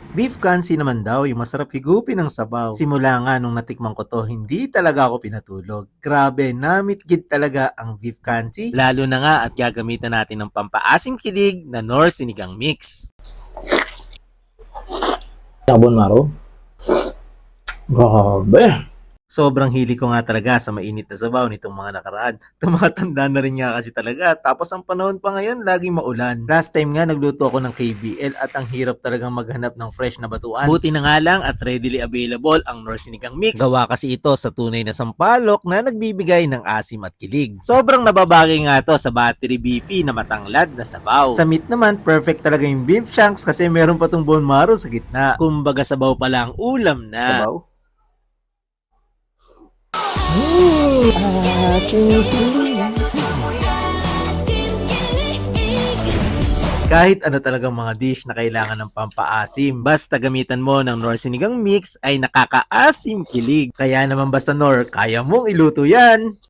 Beef kansi naman daw yung masarap higupin ng sabaw. Simula nga nung natikman ko to, hindi talaga ako pinatulog. Grabe, namitgid talaga ang beef kansi. Lalo na nga at gagamitan natin ng pampaasim kilig na Nor Sinigang Mix. Sabon maro. Grabe. Sobrang hili ko nga talaga sa mainit na sabaw nitong mga nakaraan. Tumatanda na rin nga kasi talaga. Tapos ang panahon pa ngayon, laging maulan. Last time nga, nagluto ako ng KBL at ang hirap talagang maghanap ng fresh na batuan. Buti na nga lang at readily available ang Nor Sinigang Mix. Gawa kasi ito sa tunay na sampalok na nagbibigay ng asim at kilig. Sobrang nababagay nga to sa battery beefy na matanglad na sabaw. Sa meat naman, perfect talaga yung beef chunks kasi meron pa tong bone marrow sa gitna. Kumbaga sabaw pala ang ulam na. Sabaw? Kahit ano talagang mga dish na kailangan ng pampaasim, basta gamitan mo ng Nor Sinigang Mix ay nakakaasim kilig. Kaya naman basta Nor, kaya mong iluto yan!